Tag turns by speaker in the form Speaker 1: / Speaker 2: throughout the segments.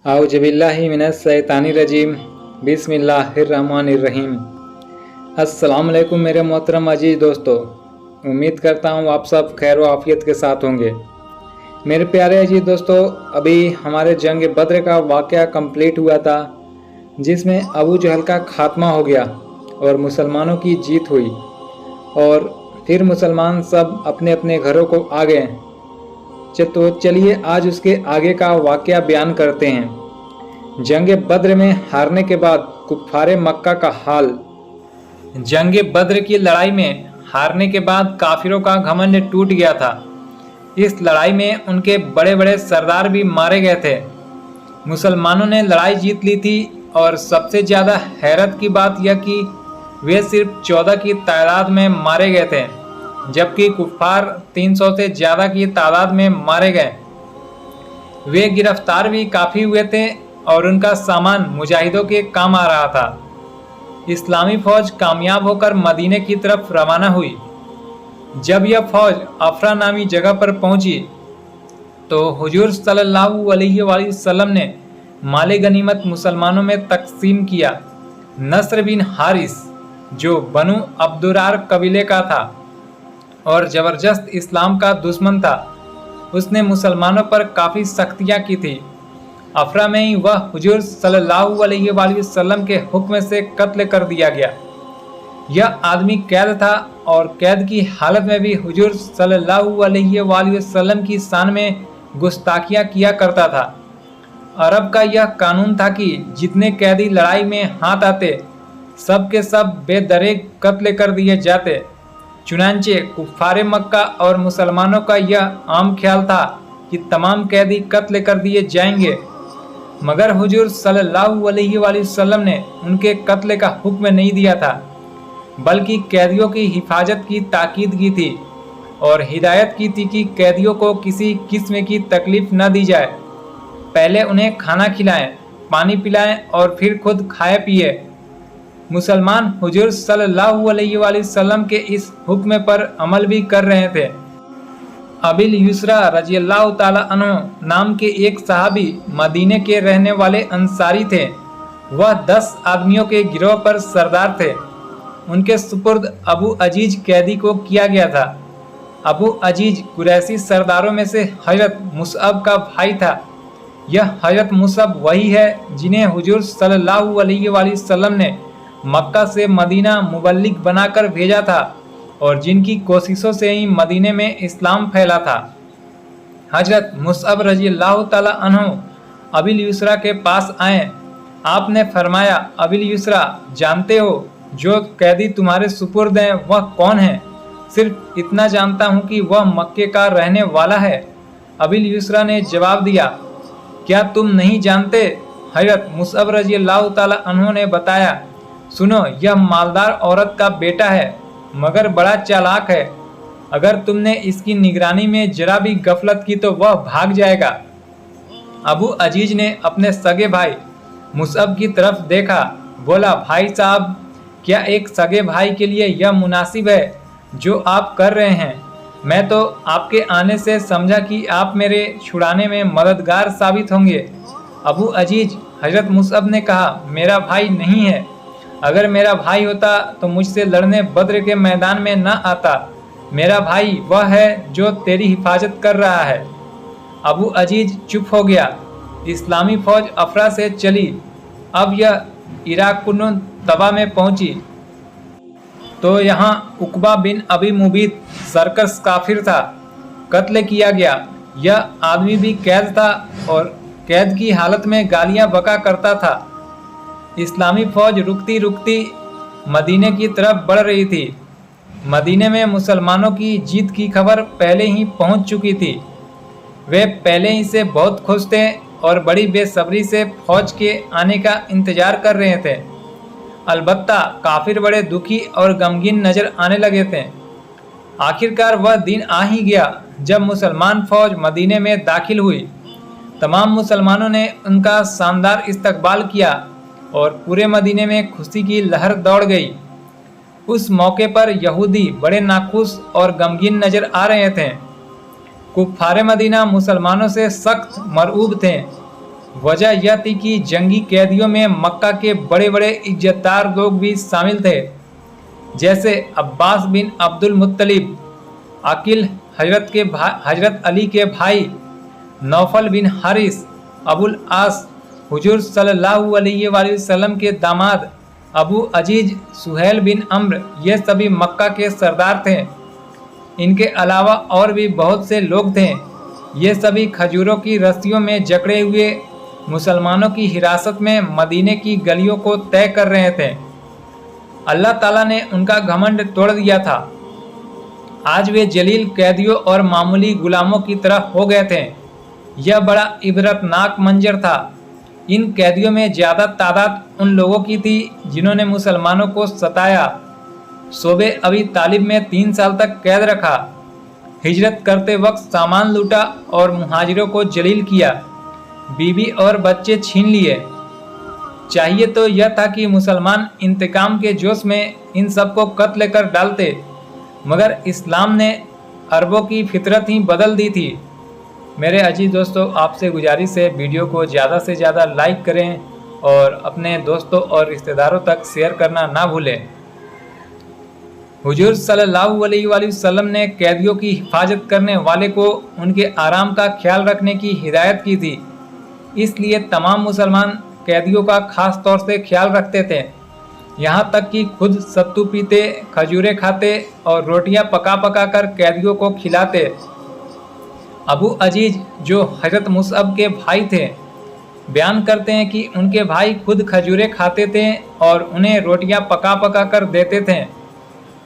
Speaker 1: औज़ुबिल्लाहि मिनश्शैतानिर्रजीम बिस्मिल्लाहिर्रहमानिर्रहीम। अस्सलाम वालेकुम मेरे मोहतरम अजीज़ दोस्तों, उम्मीद करता हूँ आप सब खैर व आफियत के साथ होंगे। मेरे प्यारे अजीज़ दोस्तों, अभी हमारे जंग बद्र का वाक़या कंप्लीट हुआ था, जिसमें अबू जहल का खात्मा हो गया और मुसलमानों की जीत हुई और फिर मुसलमान सब अपने अपने घरों को आ गए। तो चलिए आज उसके आगे का वाक़या बयान करते हैं। जंग बद्र में हारने के बाद कुफ़ारे मक्का का हाल। जंग बद्र की लड़ाई में हारने के बाद काफिरों का घमंड टूट गया था। इस लड़ाई में उनके बड़े बड़े सरदार भी मारे गए थे। मुसलमानों ने लड़ाई जीत ली थी और सबसे ज़्यादा हैरत की बात यह कि वे सिर्फ 14 की तादाद में मारे गए थे, जबकि कुफ़ार 300 से ज़्यादा की तादाद में मारे गए। वे गिरफ्तार भी काफ़ी हुए थे और उनका सामान मुजाहिदों के काम आ रहा था। इस्लामी फ़ौज कामयाब होकर मदीने की तरफ रवाना हुई। जब यह फ़ौज अफरा नामी जगह पर पहुंची तो हुजूर सल्लल्लाहु अलैहि वसल्लम ने माले गनीमत मुसलमानों में तकसीम किया। नस्र बिन हारिस, जो बनु अब्दुरार कबीले का था और ज़बरदस्त इस्लाम का दुश्मन था, उसने मुसलमानों पर काफ़ी सख्तियाँ की थी। अफरा में ही वह हुजूर सल्लल्लाहु अलैहि वसल्लम के हुक्म से कत्ल कर दिया गया। यह आदमी कैद था और कैद की हालत में भी हुजूर सल्लल्लाहु अलैहि वसल्लम की शान में गुस्ताखियाँ किया करता था। अरब का यह कानून था कि जितने कैदी लड़ाई में हाथ आते सब के सब बेदरेग कत्ल कर दिए जाते। चुनांचे कुफ़ारे मक्का और मुसलमानों का यह आम ख्याल था कि तमाम कैदी कत्ल कर दिए जाएंगे, मगर हुजूर सल्लल्लाहु अलैहि वसल्लम ने उनके कत्ल का हुक्म नहीं दिया था, बल्कि कैदियों की हिफाजत की ताकीद की थी और हिदायत की थी कि कैदियों को किसी किस्म की तकलीफ़ न दी जाए। पहले उन्हें खाना खिलाएं, पानी पिलाएं और फिर खुद खाए पिए। मुसलमान हुजूर सल्लल्लाहु अलैहि वसल्लम के इस हुक्म पर अमल भी कर रहे थे। अबिल युसरा रज़ियल्लाहु ताला अन्हु नाम के एक सहाबी मदीने के रहने वाले अंसारी थे। वह 10 आदमियों के गिरोह पर सरदार थे। उनके सुपुर्द अबू अजीज कैदी को किया गया था। अबू अजीज कुरैशी सरदारों में से हज़रत मुसअब का भाई था। यह हज़रत मुसअब वही है जिन्हें हुजूर सल्लल्लाहु अलैहि वसल्लम ने मक्का से मदीना मुबल्लिग बनाकर भेजा था और जिनकी कोशिशों से ही मदीने में इस्लाम फैला था। हजरत मुसअब रज़ियल्लाहु ताला अन्हु अबिल युसरा के पास आए। आपने फरमाया, अबिल युसरा, जानते हो जो कैदी तुम्हारे सुपुर्द हैं वह कौन है? सिर्फ इतना जानता हूँ कि वह मक्के का रहने वाला है। अबिल युसरा ने जवाब दिया, क्या तुम नहीं जानते? हजरत मुसअब रज़ियल्लाहु ताला अन्हु ने बताया, सुनो, यह मालदार औरत का बेटा है, मगर बड़ा चालाक है। अगर तुमने इसकी निगरानी में जरा भी गफलत की तो वह भाग जाएगा। अबू अजीज ने अपने सगे भाई मुसअब की तरफ देखा। बोला, भाई साहब, क्या एक सगे भाई के लिए यह मुनासिब है जो आप कर रहे हैं? मैं तो आपके आने से समझा कि आप मेरे छुड़ाने में मददगार साबित होंगे। अबू अजीज, हजरत मुसअब ने कहा, मेरा भाई नहीं है। अगर मेरा भाई होता तो मुझसे लड़ने बद्र के मैदान में न आता। मेरा भाई वह है जो तेरी हिफाजत कर रहा है। अबू अजीज चुप हो गया। इस्लामी फ़ौज अफरा से चली। अब यह इराकुन तबा में पहुंची तो यहाँ उकबा बिन अबी मुबीत सरकस काफिर था, कत्ल किया गया। यह आदमी भी कैद था और कैद की हालत में गालियाँ बका करता था। इस्लामी फ़ौज रुकती रुकती मदीने की तरफ बढ़ रही थी। मदीने में मुसलमानों की जीत की खबर पहले ही पहुंच चुकी थी। वे पहले ही से बहुत खुश थे और बड़ी बेसब्री से फ़ौज के आने का इंतज़ार कर रहे थे। अलबत्ता काफिर बड़े दुखी और गमगीन नज़र आने लगे थे। आखिरकार वह दिन आ ही गया जब मुसलमान फ़ौज मदीने में दाखिल हुई। तमाम मुसलमानों ने उनका शानदार इस्तकबाल किया और पूरे मदीने में खुशी की लहर दौड़ गई। उस मौके पर यहूदी बड़े नाखुश और गमगीन नज़र आ रहे थे। कुफ़ारे मदीना मुसलमानों से सख्त मरऊब थे। वजह यह थी कि जंगी कैदियों में मक्का के बड़े बड़े इज्जतदार लोग भी शामिल थे, जैसे अब्बास बिन अब्दुल मुत्तलिब, अकील हजरत अली के भाई, नौफल बिन हारिस, अबुल आस, हुजूर सल्लल्लाहु अलैहि वसल्लम के दामाद अबू अजीज, सुहेल बिन अम्र, ये सभी मक्का के सरदार थे। इनके अलावा और भी बहुत से लोग थे। ये सभी खजूरों की रस्सियों में जकड़े हुए मुसलमानों की हिरासत में मदीने की गलियों को तय कर रहे थे। अल्लाह ताला ने उनका घमंड तोड़ दिया था। आज वे जलील कैदियों और मामूली गुलामों की तरह हो गए थे। यह बड़ा इबरतनाक मंजर था। इन कैदियों में ज़्यादा तादाद उन लोगों की थी जिन्होंने मुसलमानों को सताया। शोबे अबी तालिब में 3 साल तक कैद रखा, हिजरत करते वक्त सामान लूटा और मुहाजिरों को जलील किया, बीवी और बच्चे छीन लिए। चाहिए तो यह था कि मुसलमान इंतकाम के जोश में इन सबको कत्ल कर डालते, मगर इस्लाम ने अरबों की फितरत ही बदल दी थी। मेरे अजीज दोस्तों, आपसे गुजारिश है वीडियो को ज़्यादा से ज़्यादा लाइक करें और अपने दोस्तों और रिश्तेदारों तक शेयर करना ना भूलें। हुजूर सल्लल्लाहु अलैहि वसल्लम ने कैदियों की हिफाजत करने वाले को उनके आराम का ख्याल रखने की हिदायत की थी, इसलिए तमाम मुसलमान कैदियों का खास तौर से ख्याल रखते थे। यहाँ तक कि खुद सत्तू पीते, खजूरें खाते और रोटियाँ पका पका कर कैदियों को खिलाते। अबू अजीज, जो हजरत मुसअब के भाई थे, बयान करते हैं कि उनके भाई खुद खजूरें खाते थे और उन्हें रोटियां पका पका कर देते थे।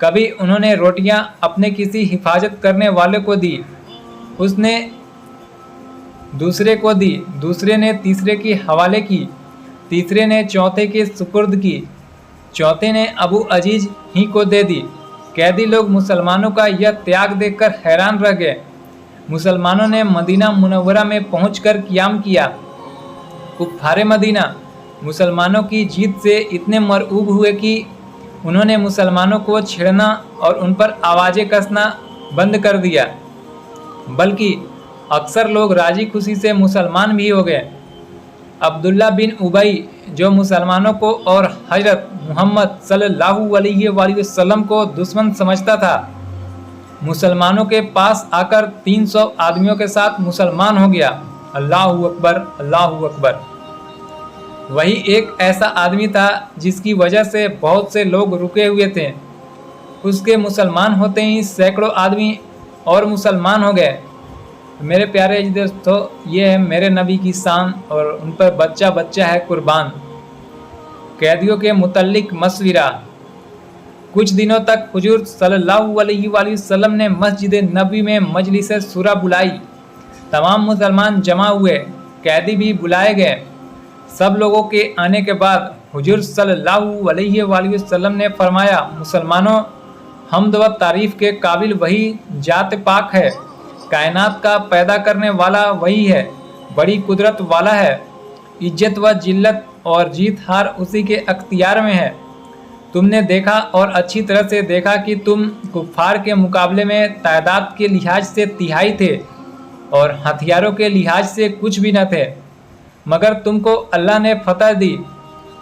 Speaker 1: कभी उन्होंने रोटियां अपने किसी हिफाजत करने वाले को दी, उसने दूसरे को दी, दूसरे ने तीसरे के हवाले की, तीसरे ने चौथे के सुपुर्द की, चौथे ने अबू अजीज ही को दे दी। कैदी लोग मुसलमानों का यह त्याग देखकर हैरान रह गए। मुसलमानों ने मदीना मुनव्वरा में पहुंचकर क़ियाम किया। कुफ्फारे मदीना मुसलमानों की जीत से इतने मरऊब हुए कि उन्होंने मुसलमानों को छेड़ना और उन पर आवाज़ें कसना बंद कर दिया, बल्कि अक्सर लोग राजी खुशी से मुसलमान भी हो गए। अब्दुल्ला बिन उबई, जो मुसलमानों को और हजरत मोहम्मद सल्लल्लाहु अलैहि वसल्लम को दुश्मन समझता था, मुसलमानों के पास आकर 300 आदमियों के साथ मुसलमान हो गया। अल्लाहु अकबर, अल्लाहु अकबर। वही एक ऐसा आदमी था जिसकी वजह से बहुत से लोग रुके हुए थे। उसके मुसलमान होते ही सैकड़ों आदमी और मुसलमान हो गए। मेरे प्यारे दोस्तों, ये है मेरे नबी की शान और उन पर बच्चा बच्चा है कुर्बान। कैदियों के मुतल्लिक मशविरा। कुछ दिनों तक हुजूर सल्लल्लाहु अलैहि वसल्लम ने मस्जिद नबी में मजलिस सूरा बुलाई। तमाम मुसलमान जमा हुए, कैदी भी बुलाए गए। सब लोगों के आने के बाद हुजूर सल्लल्लाहु अलैहि वसल्लम ने फरमाया, मुसलमानों, हम्द व तारीफ़ के काबिल वही जात पाक है, कायनात का पैदा करने वाला वही है, बड़ी कुदरत वाला है। इज्जत व जिल्लत और जीत हार उसी के अख्तियार में है। तुमने देखा और अच्छी तरह से देखा कि तुम कुफ्फार के मुकाबले में तादाद के लिहाज से तिहाई थे और हथियारों के लिहाज से कुछ भी न थे, मगर तुमको अल्लाह ने फतह दी।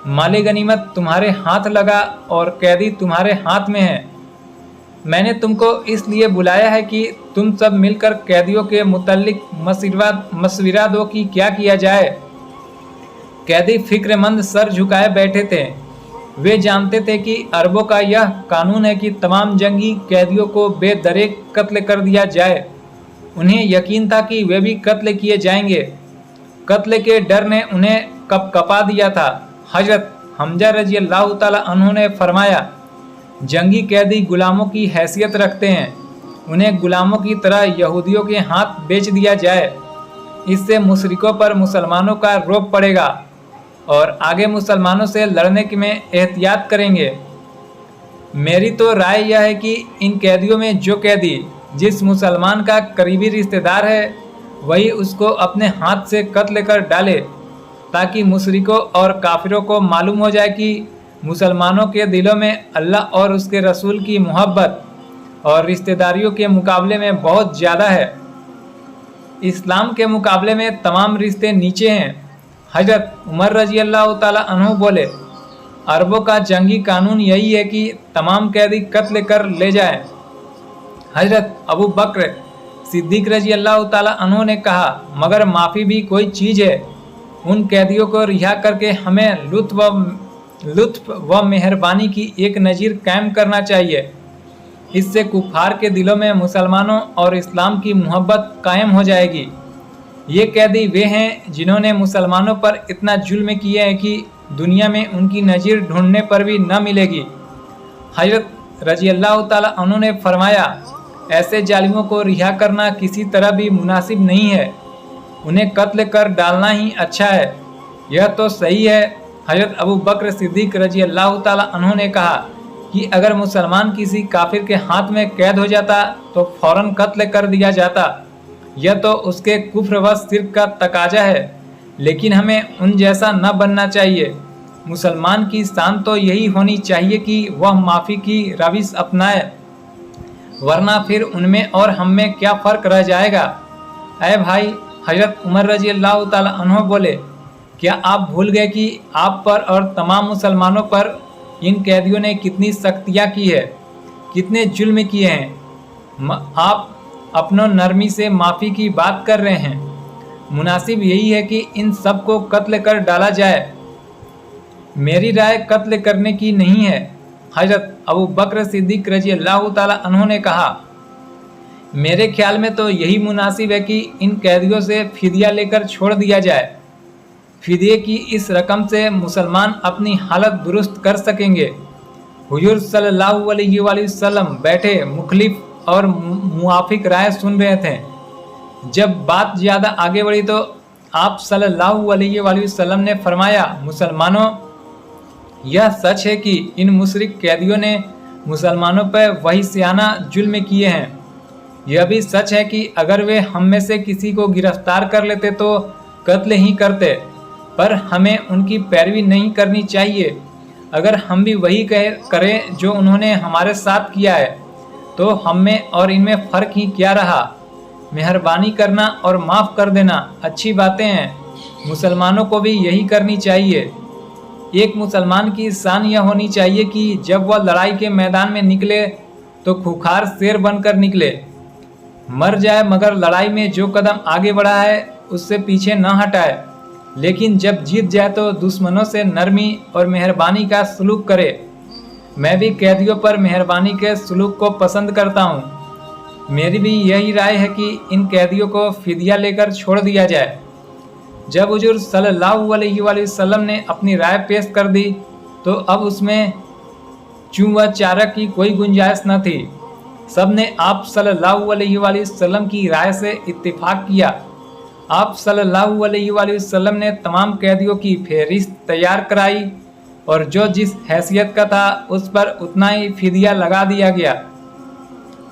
Speaker 1: माले गनीमत तुम्हारे हाथ लगा और कैदी तुम्हारे हाथ में है। मैंने तुमको इसलिए बुलाया है कि तुम सब मिलकर कैदियों के मुतल्लिक मशविरा दो कि क्या किया जाए। कैदी फिक्रमंद सर झुकाए बैठे थे। वे जानते थे कि अरबों का यह कानून है कि तमाम जंगी कैदियों को बेदरेक कत्ल कर दिया जाए। उन्हें यकीन था कि वे भी कत्ल किए जाएंगे। कत्ल के डर ने उन्हें कपकपा दिया था। हजरत हमजा रजी अल्लाह ताला अन्हु ने फरमाया, जंगी कैदी गुलामों की हैसियत रखते हैं, उन्हें गुलामों की तरह यहूदियों के हाथ बेच दिया जाए। इससे मुशरिकों पर मुसलमानों का रोब पड़ेगा और आगे मुसलमानों से लड़ने में एहतियात करेंगे। मेरी तो राय यह है कि इन कैदियों में जो कैदी जिस मुसलमान का करीबी रिश्तेदार है, वही उसको अपने हाथ से कत्ल कर डाले, ताकि मुशरिकों और काफिरों को मालूम हो जाए कि मुसलमानों के दिलों में अल्लाह और उसके रसूल की मोहब्बत और रिश्तेदारियों के मुकाबले में बहुत ज़्यादा है। इस्लाम के मुकाबले में तमाम रिश्ते नीचे हैं। हजरत उमर रजी अल्लाह ताला अन्हु बोले, अरबों का जंगी कानून यही है कि तमाम कैदी कत्ल कर ले जाए। हजरत अबू बकर सिद्दीक रजी अल्लाह ताला अन्हु ने कहा, मगर माफ़ी भी कोई चीज़ है। उन कैदियों को रिहा करके हमें लुत्फ व मेहरबानी की एक नज़ीर कायम करना चाहिए। इससे कुफार के दिलों में मुसलमानों और इस्लाम की मोहब्बत कायम हो जाएगी। ये कैदी वे हैं जिन्होंने मुसलमानों पर इतना जुल्म किया है कि दुनिया में उनकी नज़ीर ढूंढने पर भी न मिलेगी। हजरत रजी अल्लाह ताला अन्हु ने फरमाया, ऐसे जालिमों को रिहा करना किसी तरह भी मुनासिब नहीं है, उन्हें कत्ल कर डालना ही अच्छा है। यह तो सही है। हजरत अबू बकर सिद्दीक रजी अल्लाह ताला अन्हु ने कहा कि अगर मुसलमान किसी काफिर के हाथ में कैद हो जाता तो फौरन कत्ल कर दिया जाता। यह तो उसके कुफ्र व शिर्क का तकाजा है, लेकिन हमें उन जैसा न बनना चाहिए। मुसलमान की शान तो यही होनी चाहिए कि वह माफ़ी की रविश अपनाए, वरना फिर उनमें और हम में क्या फ़र्क रह जाएगा। ऐ भाई, हजरत उमर रजी अल्लाह ताला अन्हु बोले, क्या आप भूल गए कि आप पर और तमाम मुसलमानों पर इन कैदियों ने कितनी सख्तियाँ की है, कितने जुल्म किए हैं। आप अपनों नरमी से माफ़ी की बात कर रहे हैं। मुनासिब यही है कि इन सब को कत्ल कर डाला जाए। मेरी राय कत्ल करने की नहीं है। हजरत अबू बकर सिद्दीक रजी अल्लाह ताला अन्हु ने कहा, मेरे ख्याल में तो यही मुनासिब है कि इन कैदियों से फिदिया लेकर छोड़ दिया जाए। फिदिये की इस रकम से मुसलमान अपनी हालत दुरुस्त कर सकेंगे। हुजूर सल्लल्लाहु अलैहि वसल्लम बैठे मुखलिफ और मुआफिक राय सुन रहे थे। जब बात ज़्यादा आगे बढ़ी तो आप सल्लल्लाहु अलैहि वसल्लम ने फरमाया, मुसलमानों, यह सच है कि इन मुशरिक कैदियों ने मुसलमानों पर वही सियाना जुल्म किए हैं। यह भी सच है कि अगर वे हम में से किसी को गिरफ्तार कर लेते तो कत्ल ही करते, पर हमें उनकी पैरवी नहीं करनी चाहिए। अगर हम भी वही करें जो उन्होंने हमारे साथ किया है तो हम में और इनमें फ़र्क ही क्या रहा। मेहरबानी करना और माफ़ कर देना अच्छी बातें हैं। मुसलमानों को भी यही करनी चाहिए। एक मुसलमान की शान यह होनी चाहिए कि जब वह लड़ाई के मैदान में निकले तो खूंखार शेर बनकर निकले। मर जाए मगर लड़ाई में जो कदम आगे बढ़ा है उससे पीछे न हटाए, लेकिन जब जीत जाए तो दुश्मनों से नरमी और मेहरबानी का सलूक करे। मैं भी कैदियों पर मेहरबानी के सलूक को पसंद करता हूँ। मेरी भी यही राय है कि इन कैदियों को फिदिया लेकर छोड़ दिया जाए। जब हुजूर सल्लल्लाहु अलैहि वसल्लम ने अपनी राय पेश कर दी तो अब उसमें चूं व चारक की कोई गुंजाइश न थी। सब ने आप सल्लल्लाहु अलैहि वसल्लम की राय से इत्तिफाक किया। आप सल्लल्लाहु अलैहि वसल्लम ने तमाम कैदियों की फहरिस्त तैयार कराई और जो जिस हैसियत का था उस पर उतना ही फिदिया लगा दिया गया।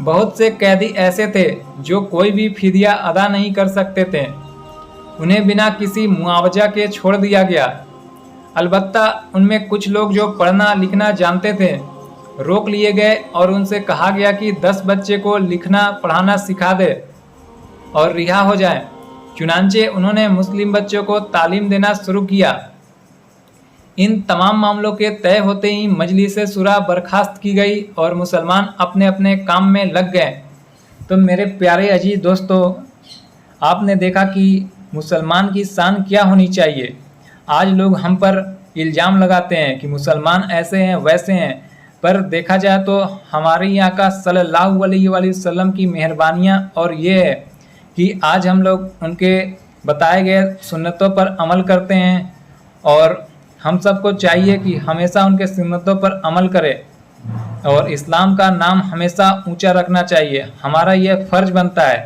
Speaker 1: बहुत से कैदी ऐसे थे जो कोई भी फिदिया अदा नहीं कर सकते थे, उन्हें बिना किसी मुआवजा के छोड़ दिया गया। अलबत्ता उनमें कुछ लोग जो पढ़ना लिखना जानते थे रोक लिए गए और उनसे कहा गया कि 10 बच्चे को लिखना पढ़ाना सिखा दे और रिहा हो जाएं। चुनांचे उन्होंने मुस्लिम बच्चों को तालीम देना शुरू किया। इन तमाम मामलों के तय होते ही मजलिस शुरा बर्खास्त की गई और मुसलमान अपने अपने काम में लग गए। तो मेरे प्यारे अजीज दोस्तों, आपने देखा कि मुसलमान की शान क्या होनी चाहिए। आज लोग हम पर इल्ज़ाम लगाते हैं कि मुसलमान ऐसे हैं वैसे हैं, पर देखा जाए तो हमारे यहाँ का सल्लल्लाहु अलैहि वसल्लम की मेहरबानियाँ और ये है कि आज हम लोग उनके बताए गए सुन्नतों पर अमल करते हैं और हम सबको चाहिए कि हमेशा उनके सुन्नतों पर अमल करें और इस्लाम का नाम हमेशा ऊंचा रखना चाहिए। हमारा यह फ़र्ज बनता है।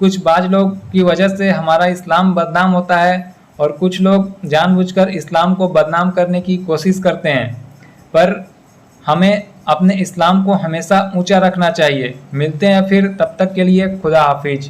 Speaker 1: कुछ बाज लोग की वजह से हमारा इस्लाम बदनाम होता है और कुछ लोग जानबूझकर इस्लाम को बदनाम करने की कोशिश करते हैं, पर हमें अपने इस्लाम को हमेशा ऊंचा रखना चाहिए। मिलते हैं फिर, तब तक के लिए खुदा हाफिज।